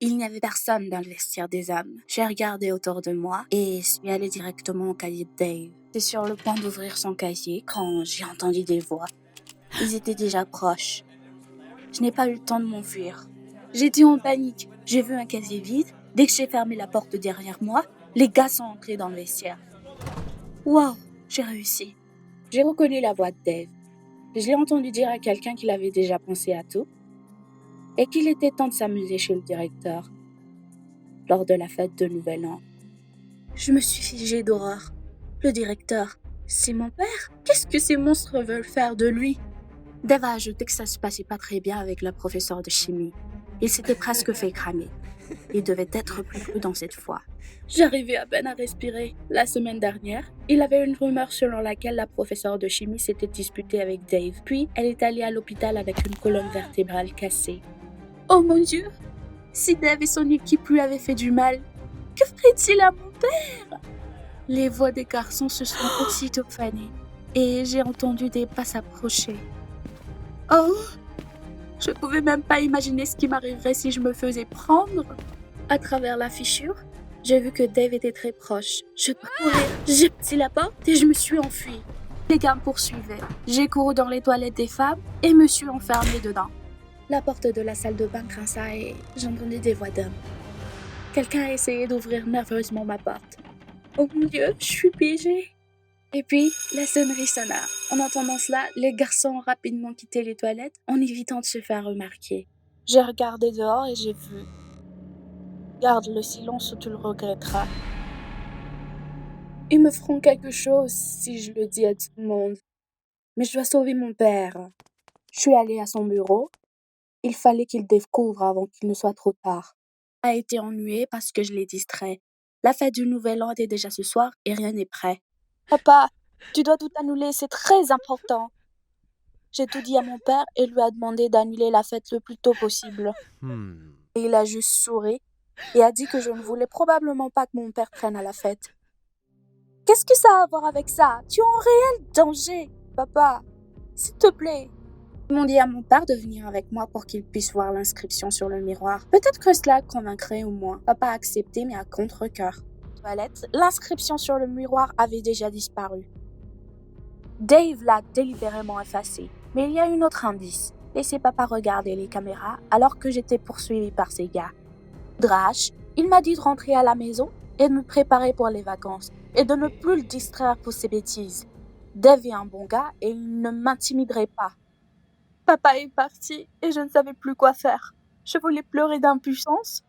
Il n'y avait personne dans le vestiaire des hommes. J'ai regardé autour de moi et suis allée directement au cahier de Dave. J'étais sur le point d'ouvrir son casier quand j'ai entendu des voix. Ils étaient déjà proches. Je n'ai pas eu le temps de m'enfuir. J'étais en panique. J'ai vu un casier vide. Dès que j'ai fermé la porte derrière moi, les gars sont entrés dans le vestiaire. Wow, j'ai réussi. J'ai reconnu la voix de Dave. Je l'ai entendu dire à quelqu'un qu'il avait déjà pensé à tout et qu'il était temps de s'amuser chez le directeur lors de la fête de Nouvel An. Je me suis figée d'horreur. Le directeur, c'est mon père? Qu'est-ce que ces monstres veulent faire de lui? Dave a ajouté que ça se passait pas très bien avec le professeur de chimie. Il s'était presque fait cramer. Il devait être plus prudent cette fois. J'arrivais à peine à respirer. La semaine dernière, il y avait une rumeur selon laquelle la professeure de chimie s'était disputée avec Dave. Puis, elle est allée à l'hôpital avec une colonne vertébrale cassée. Oh mon Dieu! Si Dave et son équipe lui avaient fait du mal, que ferait-il à mon père? Les voix des garçons se sont aussitôt fanées et j'ai entendu des pas s'approcher. Oh! Je pouvais même pas imaginer ce qui m'arriverait si je me faisais prendre. À travers la fissure, j'ai vu que Dave était très proche. Je peux courir. J'ai passé la porte et je me suis enfuie. Les gars me poursuivaient. J'ai couru dans les toilettes des femmes et me suis enfermée dedans. La porte de la salle de bain grinça et j'entendais des voix d'hommes. Quelqu'un a essayé d'ouvrir nerveusement ma porte. Oh mon Dieu, je suis piégée. Et puis, la sonnerie sonna. En entendant cela, les garçons ont rapidement quitté les toilettes en évitant de se faire remarquer. J'ai regardé dehors et j'ai vu. Garde le silence ou tu le regretteras. Ils me feront quelque chose si je le dis à tout le monde. Mais je dois sauver mon père. Je suis allée à son bureau. Il fallait qu'il découvre avant qu'il ne soit trop tard. Il a été ennuyé parce que je l'ai distrait. La fête du Nouvel An est déjà ce soir et rien n'est prêt. Papa, tu dois tout annuler, c'est très important. J'ai tout dit à mon père et lui a demandé d'annuler la fête le plus tôt possible. Et il a juste souri et a dit que je ne voulais probablement pas que mon père prenne à la fête. Qu'est-ce que ça a à voir avec ça? Tu es en réel danger, papa. S'il te plaît. Ils m'ont dit à mon père de venir avec moi pour qu'il puisse voir l'inscription sur le miroir. Peut-être que cela le convaincrait au moins. Papa a accepté, mais à contre-cœur. Toilette, l'inscription sur le miroir avait déjà disparu. Dave l'a délibérément effacée. Mais il y a un autre indice. Laissez papa regarder les caméras alors que j'étais poursuivie par ces gars. Drash, il m'a dit de rentrer à la maison et de me préparer pour les vacances et de ne plus le distraire pour ses bêtises. Dave est un bon gars et il ne m'intimiderait pas. Papa est parti et je ne savais plus quoi faire. Je voulais pleurer d'impuissance.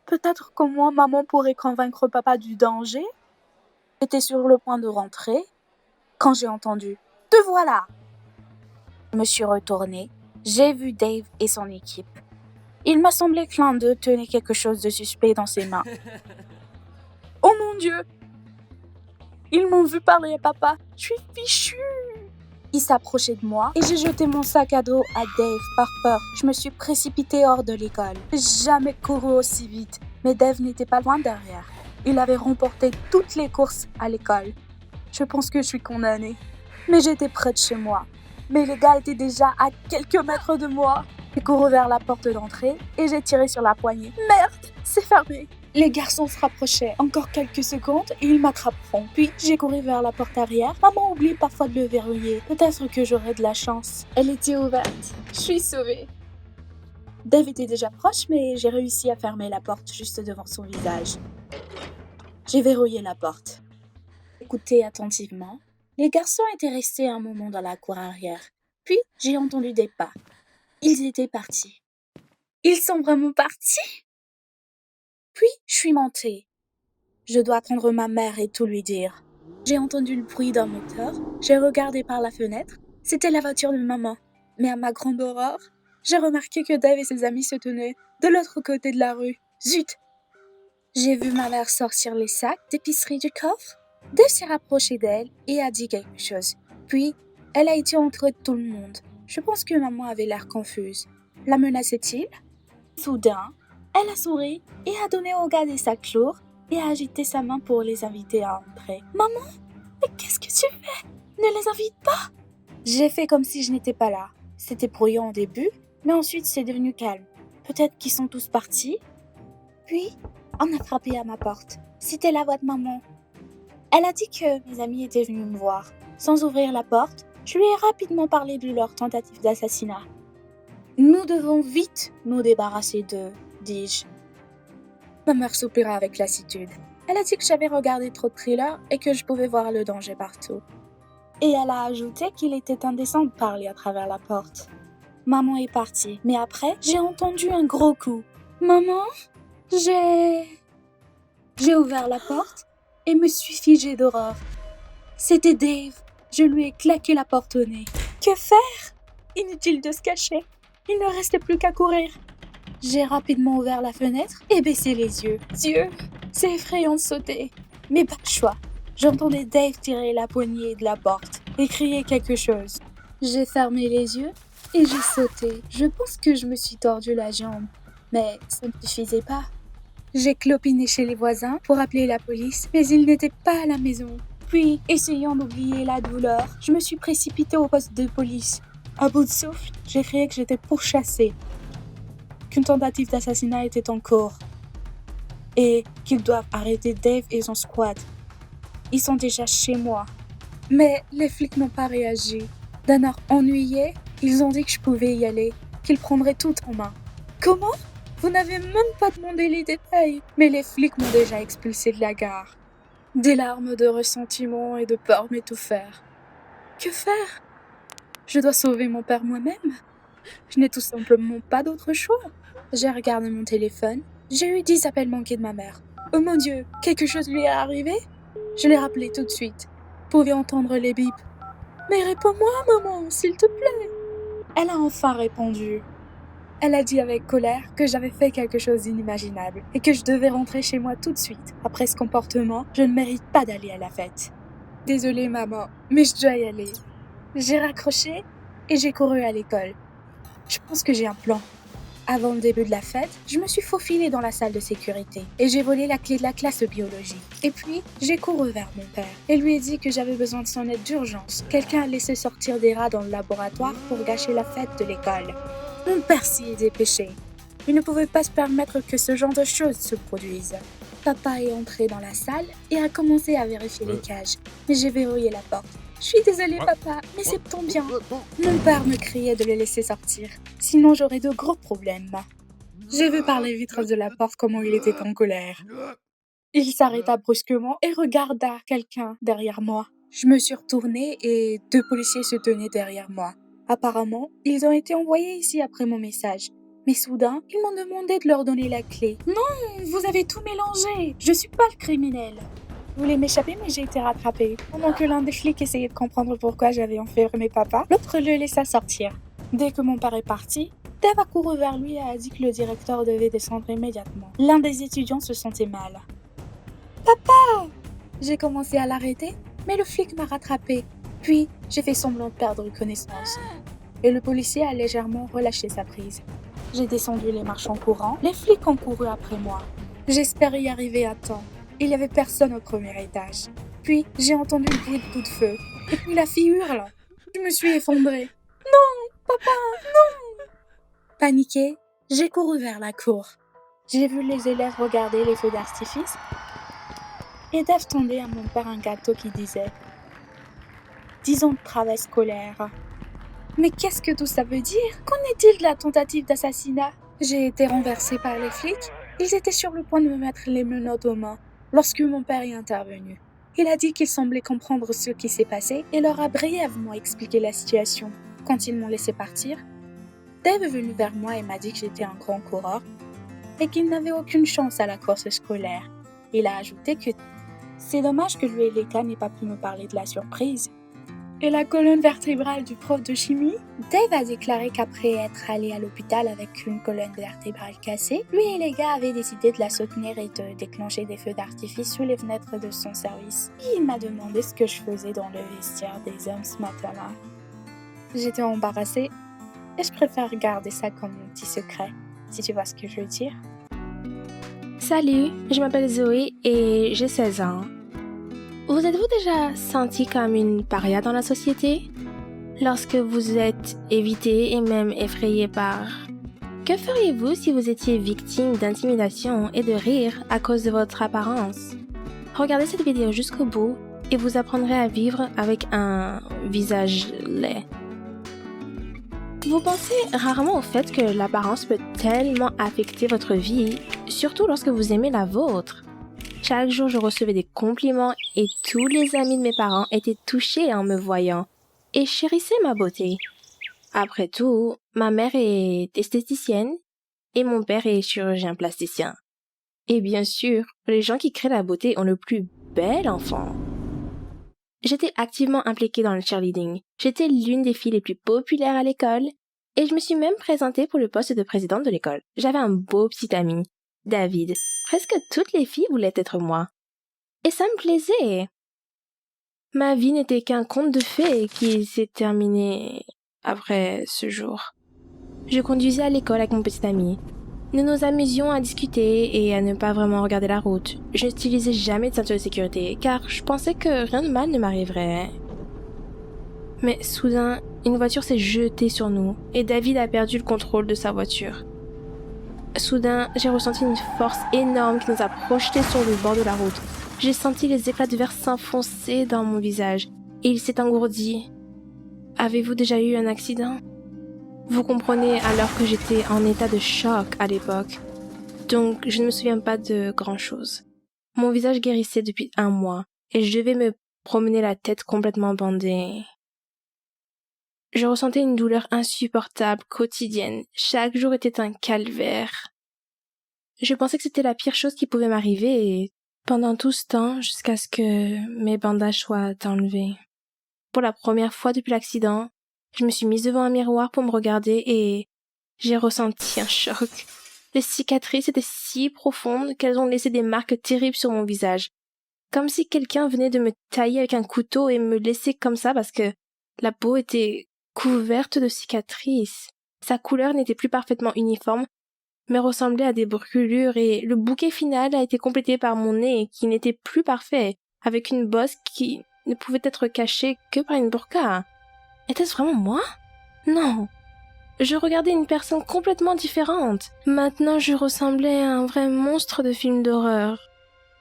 Peut-être qu'au moins maman pourrait convaincre papa du danger. J'étais sur le point de rentrer quand j'ai entendu « Te voilà !» Je me suis retournée. J'ai vu Dave et son équipe. Il m'a semblé que l'un d'eux tenait quelque chose de suspect dans ses mains. Oh mon Dieu! Ils m'ont vu parler à papa. Je suis fichue! Il s'approchait de moi et j'ai jeté mon sac à dos à Dave par peur. Je me suis précipitée hors de l'école. J'ai jamais couru aussi vite, mais Dave n'était pas loin derrière. Il avait remporté toutes les courses à l'école. Je pense que je suis condamnée. Mais j'étais près de chez moi. Mais les gars étaient déjà à quelques mètres de moi. J'ai couru vers la porte d'entrée et j'ai tiré sur la poignée. Merde, c'est fermé. Les garçons se rapprochaient. Encore quelques secondes et ils m'attraperont. Puis j'ai couru vers la porte arrière. Maman oublie parfois de le verrouiller. Peut-être que j'aurai de la chance. Elle était ouverte. Je suis sauvée. Dave était déjà proche, mais j'ai réussi à fermer la porte juste devant son visage. J'ai verrouillé la porte. Écoutez attentivement. Les garçons étaient restés un moment dans la cour arrière. Puis j'ai entendu des pas. Ils étaient partis. Ils sont vraiment partis? Puis, je suis montée. Je dois attendre ma mère et tout lui dire. J'ai entendu le bruit d'un moteur. J'ai regardé par la fenêtre. C'était la voiture de maman. Mais à ma grande horreur, j'ai remarqué que Dave et ses amis se tenaient de l'autre côté de la rue. Zut! J'ai vu ma mère sortir les sacs d'épicerie du coffre. Dave s'est rapproché d'elle et a dit quelque chose. Puis, elle a été entre tout le monde. Je pense que maman avait l'air confuse. La menaçait-il? Soudain, elle a souri et a donné au gars des sacs lourds et a agité sa main pour les inviter à entrer. « Maman, mais qu'est-ce que tu fais? Ne les invite pas !» J'ai fait comme si je n'étais pas là. C'était bruyant au début, mais ensuite c'est devenu calme. Peut-être qu'ils sont tous partis? Puis, on a frappé à ma porte. C'était la voix de maman. Elle a dit que mes amis étaient venus me voir. Sans ouvrir la porte, je lui ai rapidement parlé de leur tentative d'assassinat. Nous devons vite nous débarrasser d'eux, dis-je. Ma mère soupira avec lassitude. Elle a dit que j'avais regardé trop de thrillers et que je pouvais voir le danger partout. Et elle a ajouté qu'il était indécent de parler à travers la porte. Maman est partie, mais après, j'ai entendu un gros coup. Maman, j'ai ouvert la porte et me suis figée d'horreur. C'était Dave. Je lui ai claqué la porte au nez. Que faire? Inutile de se cacher. Il ne restait plus qu'à courir. J'ai rapidement ouvert la fenêtre et baissé les yeux. Dieu, c'est effrayant de sauter. Mais pas de choix. J'entendais Dave tirer la poignée de la porte et crier quelque chose. J'ai fermé les yeux et j'ai sauté. Je pense que je me suis tordu la jambe. Mais ça ne suffisait pas. J'ai clopiné chez les voisins pour appeler la police, mais ils n'étaient pas à la maison. Puis, essayant d'oublier la douleur, je me suis précipitée au poste de police. À bout de souffle, j'ai crié que j'étais pourchassée, qu'une tentative d'assassinat était en cours et qu'ils doivent arrêter Dave et son squad. Ils sont déjà chez moi. Mais les flics n'ont pas réagi. D'un air ennuyé, ils ont dit que je pouvais y aller, qu'ils prendraient tout en main. Comment? Vous n'avez même pas demandé les détails. Mais les flics m'ont déjà expulsé de la gare. Des larmes de ressentiment et de peur m'étouffèrent. Que faire? Je dois sauver mon père moi-même. Je n'ai tout simplement pas d'autre choix. J'ai regardé mon téléphone. J'ai eu 10 appels manqués de ma mère. Oh mon Dieu, quelque chose lui est arrivé? Je l'ai rappelé tout de suite. Vous pouvez entendre les bips. Mais réponds-moi, maman, s'il te plaît. Elle a enfin répondu. Elle a dit avec colère que j'avais fait quelque chose d'inimaginable et que je devais rentrer chez moi tout de suite. Après ce comportement, je ne mérite pas d'aller à la fête. Désolée, maman, mais je dois y aller. J'ai raccroché et j'ai couru à l'école. Je pense que j'ai un plan. Avant le début de la fête, je me suis faufilée dans la salle de sécurité et j'ai volé la clé de la classe de biologie. Et puis, j'ai couru vers mon père et lui ai dit que j'avais besoin de son aide d'urgence. Quelqu'un a laissé sortir des rats dans le laboratoire pour gâcher la fête de l'école. Mon père s'y est dépêché. Il ne pouvait pas se permettre que ce genre de choses se produisent. Papa est entré dans la salle et a commencé à vérifier les cages. Mais j'ai verrouillé la porte. Je suis désolée, papa, mais c'est ton bien. Mon père me criait de le laisser sortir, sinon j'aurais de gros problèmes. J'ai vu par les vitres de la porte comment il était en colère. Il s'arrêta brusquement et regarda quelqu'un derrière moi. Je me suis retournée et 2 policiers se tenaient derrière moi. Apparemment, ils ont été envoyés ici après mon message. Mais soudain, ils m'ont demandé de leur donner la clé. Non, vous avez tout mélangé. Je suis pas le criminel. Je voulais m'échapper, mais j'ai été rattrapée. Pendant que l'un des flics essayait de comprendre pourquoi j'avais enfermé papa, l'autre le laissa sortir. Dès que mon père est parti, Dave a couru vers lui et a dit que le directeur devait descendre immédiatement. L'un des étudiants se sentait mal. Papa! J'ai commencé à l'arrêter, mais le flic m'a rattrapée. Puis, j'ai fait semblant de perdre connaissance. Et le policier a légèrement relâché sa prise. J'ai descendu les marches en courant. Les flics ont couru après moi. J'espérais y arriver à temps. Il n'y avait personne au premier étage. Puis, j'ai entendu le bruit de coups de feu. Et puis la fille hurle. Je me suis effondrée. Non, papa, non! Paniquée, j'ai couru vers la cour. J'ai vu les élèves regarder les feux d'artifice. Et Dave tendait à mon père un gâteau qui disait « 10 ans de travail scolaire ». Mais qu'est-ce que tout ça veut dire? Qu'en est-il de la tentative d'assassinat? J'ai été renversée par les flics. Ils étaient sur le point de me mettre les menottes aux mains lorsque mon père est intervenu. Il a dit qu'il semblait comprendre ce qui s'est passé et leur a brièvement expliqué la situation. Quand ils m'ont laissé partir, Dave est venu vers moi et m'a dit que j'étais un grand coureur et qu'il n'avait aucune chance à la course scolaire. Il a ajouté que c'est dommage que lui et les gars n'aient pas pu me parler de la surprise. Et la colonne vertébrale du prof de chimie? Dave a déclaré qu'après être allé à l'hôpital avec une colonne vertébrale cassée, lui et les gars avaient décidé de la soutenir et de déclencher des feux d'artifice sous les fenêtres de son service. Il m'a demandé ce que je faisais dans le vestiaire des hommes ce matin-là. J'étais embarrassée et je préfère garder ça comme un petit secret, si tu vois ce que je veux dire. Salut, je m'appelle Zoé et j'ai 16 ans. Vous êtes-vous déjà senti comme une paria dans la société? Lorsque vous êtes évité et même effrayé par Que feriez-vous si vous étiez victime d'intimidation et de rire à cause de votre apparence? Regardez cette vidéo jusqu'au bout et vous apprendrez à vivre avec un visage laid. Vous pensez rarement au fait que l'apparence peut tellement affecter votre vie, surtout lorsque vous aimez la vôtre. Chaque jour, je recevais des compliments et tous les amis de mes parents étaient touchés en me voyant et chérissaient ma beauté. Après tout, ma mère est esthéticienne et mon père est chirurgien plasticien. Et bien sûr, les gens qui créent la beauté ont le plus bel enfant. J'étais activement impliquée dans le cheerleading. J'étais l'une des filles les plus populaires à l'école et je me suis même présentée pour le poste de présidente de l'école. J'avais un beau petit ami, David. Presque toutes les filles voulaient être moi. Et ça me plaisait. Ma vie n'était qu'un conte de fées qui s'est terminé après ce jour. Je conduisais à l'école avec mon petit ami. Nous nous amusions à discuter et à ne pas vraiment regarder la route. Je n'utilisais jamais de ceinture de sécurité car je pensais que rien de mal ne m'arriverait. Mais soudain, une voiture s'est jetée sur nous et David a perdu le contrôle de sa voiture. Soudain, j'ai ressenti une force énorme qui nous a projetés sur le bord de la route. J'ai senti les éclats de verre s'enfoncer dans mon visage et il s'est engourdi. Avez-vous déjà eu un accident? Vous comprenez alors que j'étais en état de choc à l'époque. Donc, je ne me souviens pas de grand-chose. Mon visage guérissait depuis 1 mois et je devais me promener la tête complètement bandée. Je ressentais une douleur insupportable, quotidienne. Chaque jour était un calvaire. Je pensais que c'était la pire chose qui pouvait m'arriver et pendant tout ce temps, jusqu'à ce que mes bandages soient enlevés. Pour la première fois depuis l'accident, je me suis mise devant un miroir pour me regarder et j'ai ressenti un choc. Les cicatrices étaient si profondes qu'elles ont laissé des marques terribles sur mon visage. Comme si quelqu'un venait de me tailler avec un couteau et me laisser comme ça parce que la peau était couverte de cicatrices. Sa couleur n'était plus parfaitement uniforme, mais ressemblait à des brûlures et le bouquet final a été complété par mon nez qui n'était plus parfait, avec une bosse qui ne pouvait être cachée que par une burqa. Était-ce vraiment moi? Non. Je regardais une personne complètement différente. Maintenant, je ressemblais à un vrai monstre de film d'horreur.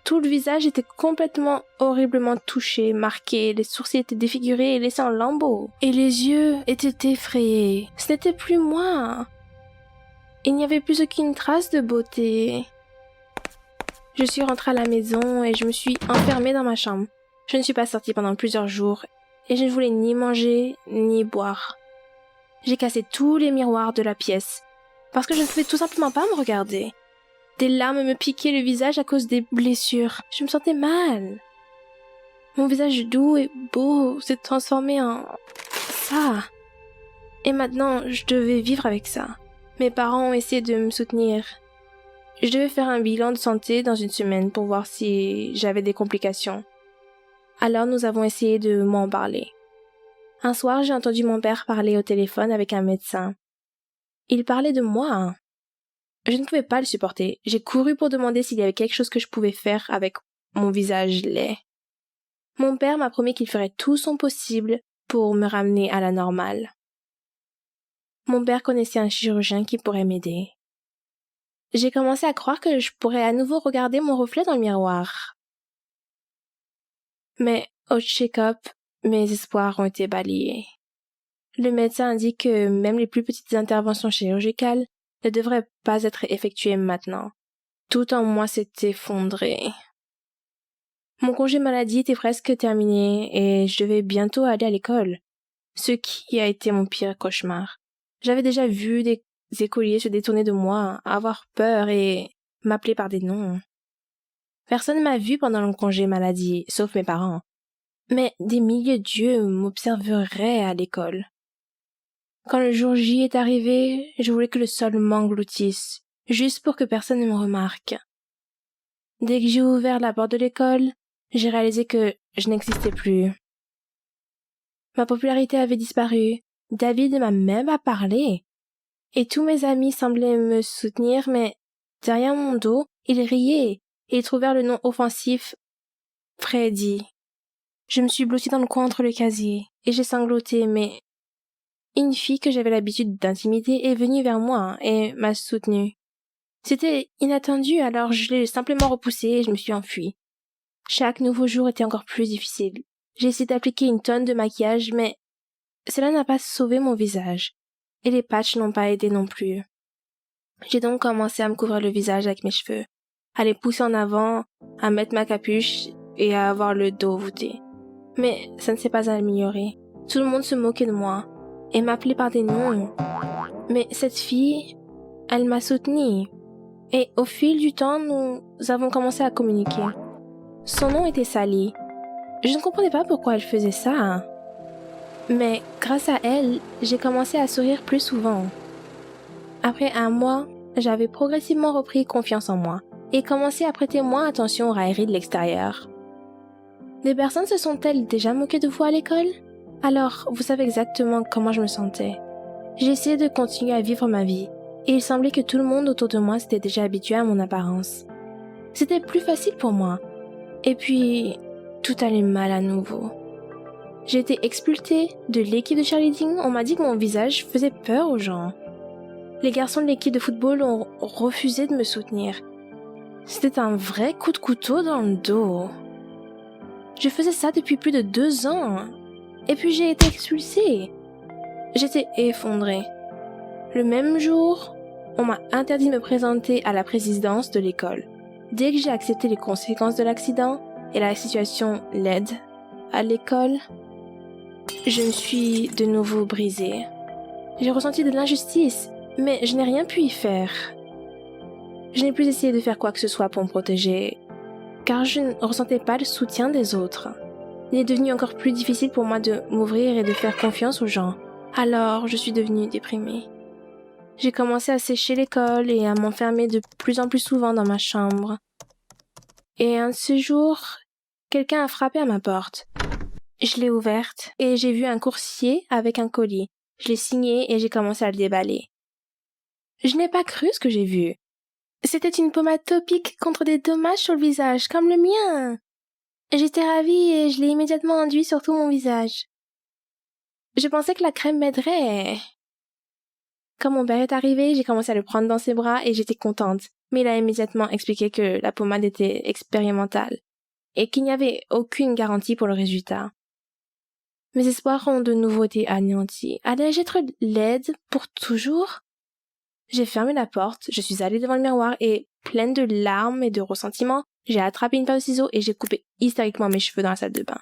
Tout le visage était complètement horriblement touché, marqué, les sourcils étaient défigurés et laissés en lambeaux. Et les yeux étaient effrayés. Ce n'était plus moi. Il n'y avait plus aucune trace de beauté. Je suis rentrée à la maison et je me suis enfermée dans ma chambre. Je ne suis pas sortie pendant plusieurs jours et je ne voulais ni manger ni boire. J'ai cassé tous les miroirs de la pièce parce que je ne pouvais tout simplement pas me regarder. Des larmes me piquaient le visage à cause des blessures. Je me sentais mal. Mon visage doux et beau s'est transformé en ça. Et maintenant, je devais vivre avec ça. Mes parents ont essayé de me soutenir. Je devais faire un bilan de santé dans 1 semaine pour voir si j'avais des complications. Alors nous avons essayé de m'en parler. Un soir, j'ai entendu mon père parler au téléphone avec un médecin. Il parlait de moi. Je ne pouvais pas le supporter. J'ai couru pour demander s'il y avait quelque chose que je pouvais faire avec mon visage laid. Mon père m'a promis qu'il ferait tout son possible pour me ramener à la normale. Mon père connaissait un chirurgien qui pourrait m'aider. J'ai commencé à croire que je pourrais à nouveau regarder mon reflet dans le miroir. Mais au check-up, mes espoirs ont été balayés. Le médecin indique que même les plus petites interventions chirurgicales ne devraient pas être effectuées maintenant. Tout en moi s'est effondré. Mon congé maladie était presque terminé et je devais bientôt aller à l'école, ce qui a été mon pire cauchemar. J'avais déjà vu des écoliers se détourner de moi, avoir peur et m'appeler par des noms. Personne ne m'a vu pendant le congé maladie, sauf mes parents. Mais des milliers d'yeux m'observeraient à l'école. Quand le jour J est arrivé, je voulais que le sol m'engloutisse, juste pour que personne ne me remarque. Dès que j'ai ouvert la porte de l'école, j'ai réalisé que je n'existais plus. Ma popularité avait disparu. David ne m'a même pas parlé. Et tous mes amis semblaient me soutenir, mais derrière mon dos, ils riaient et ils trouvèrent le nom offensif Freddy. Je me suis blottie dans le coin entre le casier et j'ai sangloté, mais une fille que j'avais l'habitude d'intimider est venue vers moi et m'a soutenue. C'était inattendu, alors je l'ai simplement repoussée et je me suis enfuie. Chaque nouveau jour était encore plus difficile. J'ai essayé d'appliquer une tonne de maquillage, mais cela n'a pas sauvé mon visage. Et les patchs n'ont pas aidé non plus. J'ai donc commencé à me couvrir le visage avec mes cheveux, à les pousser en avant, à mettre ma capuche et à avoir le dos voûté. Mais ça ne s'est pas amélioré. Tout le monde se moquait de moi et m'appelait par des noms. Mais cette fille, elle m'a soutenue. Et au fil du temps, nous avons commencé à communiquer. Son nom était Sally. Je ne comprenais pas pourquoi elle faisait ça. Mais grâce à elle, j'ai commencé à sourire plus souvent. Après un mois, j'avais progressivement repris confiance en moi et commencé à prêter moins attention aux railleries de l'extérieur. Des personnes se sont-elles déjà moquées de vous à l'école? Alors, vous savez exactement comment je me sentais. J'ai essayé de continuer à vivre ma vie, et il semblait que tout le monde autour de moi s'était déjà habitué à mon apparence. C'était plus facile pour moi. Et puis, tout allait mal à nouveau. J'ai été expulsée de l'équipe de cheerleading. On m'a dit que mon visage faisait peur aux gens. Les garçons de l'équipe de football ont refusé de me soutenir. C'était un vrai coup de couteau dans le dos. Je faisais ça depuis plus de 2 ans. Et puis j'ai été expulsée. J'étais effondrée. Le même jour, on m'a interdit de me présenter à la présidence de l'école. Dès que j'ai accepté les conséquences de l'accident et la situation laide à l'école, je me suis de nouveau brisée. J'ai ressenti de l'injustice, mais je n'ai rien pu y faire. Je n'ai plus essayé de faire quoi que ce soit pour me protéger, car je ne ressentais pas le soutien des autres. Il est devenu encore plus difficile pour moi de m'ouvrir et de faire confiance aux gens. Alors, je suis devenue déprimée. J'ai commencé à sécher l'école et à m'enfermer de plus en plus souvent dans ma chambre. Et un de ces jours, quelqu'un a frappé à ma porte. Je l'ai ouverte et j'ai vu un coursier avec un colis. Je l'ai signé et j'ai commencé à le déballer. Je n'ai pas cru ce que j'ai vu. C'était une pommade topique contre des dommages sur le visage, comme le mien. J'étais ravie et je l'ai immédiatement enduit sur tout mon visage. Je pensais que la crème m'aiderait. Quand mon père est arrivé, j'ai commencé à le prendre dans ses bras et j'étais contente. Mais il a immédiatement expliqué que la pommade était expérimentale et qu'il n'y avait aucune garantie pour le résultat. Mes espoirs ont de nouveau été anéantis. Allais-je être laide pour toujours? J'ai fermé la porte, je suis allée devant le miroir et, pleine de larmes et de ressentiment, j'ai attrapé une paire de ciseaux et j'ai coupé hystériquement mes cheveux dans la salle de bain.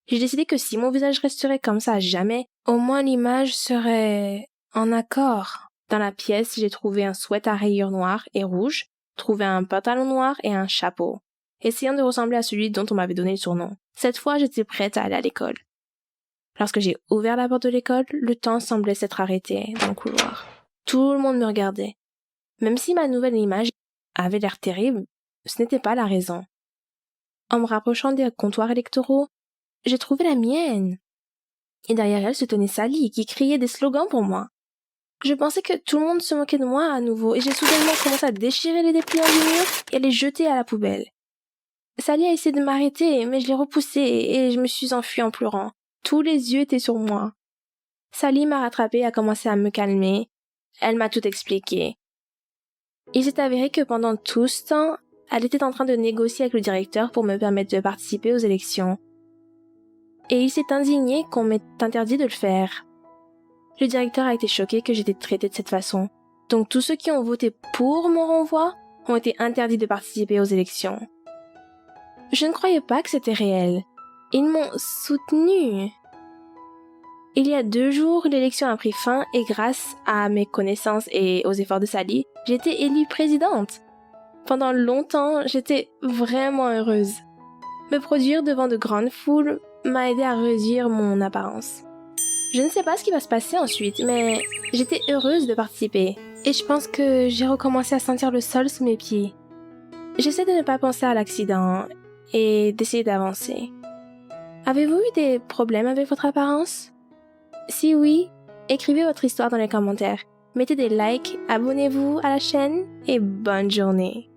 J'ai décidé que si mon visage resterait comme ça à jamais, au moins l'image serait en accord. Dans la pièce, j'ai trouvé un sweat à rayures noires et rouges, trouvé un pantalon noir et un chapeau, essayant de ressembler à celui dont on m'avait donné le surnom. Cette fois, j'étais prête à aller à l'école. Lorsque j'ai ouvert la porte de l'école, le temps semblait s'être arrêté dans le couloir. Tout le monde me regardait. Même si ma nouvelle image avait l'air terrible, ce n'était pas la raison. En me rapprochant des comptoirs électoraux, j'ai trouvé la mienne. Et derrière elle se tenait Sally, qui criait des slogans pour moi. Je pensais que tout le monde se moquait de moi à nouveau, et j'ai soudainement commencé à déchirer les dépliants du mur et à les jeter à la poubelle. Sally a essayé de m'arrêter, mais je l'ai repoussée et je me suis enfuie en pleurant. Tous les yeux étaient sur moi. Sally m'a rattrapée et a commencé à me calmer. Elle m'a tout expliqué. Il s'est avéré que pendant tout ce temps, elle était en train de négocier avec le directeur pour me permettre de participer aux élections. Et il s'est indigné qu'on m'ait interdit de le faire. Le directeur a été choqué que j'étais traitée de cette façon. Donc tous ceux qui ont voté pour mon renvoi ont été interdits de participer aux élections. Je ne croyais pas que c'était réel. Ils m'ont soutenue. Il y a 2 jours, l'élection a pris fin et grâce à mes connaissances et aux efforts de Sally, j'ai été élue présidente. Pendant longtemps, j'étais vraiment heureuse. Me produire devant de grandes foules m'a aidé à réduire mon apparence. Je ne sais pas ce qui va se passer ensuite, mais j'étais heureuse de participer. Et je pense que j'ai recommencé à sentir le sol sous mes pieds. J'essaie de ne pas penser à l'accident et d'essayer d'avancer. Avez-vous eu des problèmes avec votre apparence? Si oui, écrivez votre histoire dans les commentaires. Mettez des likes, abonnez-vous à la chaîne et bonne journée.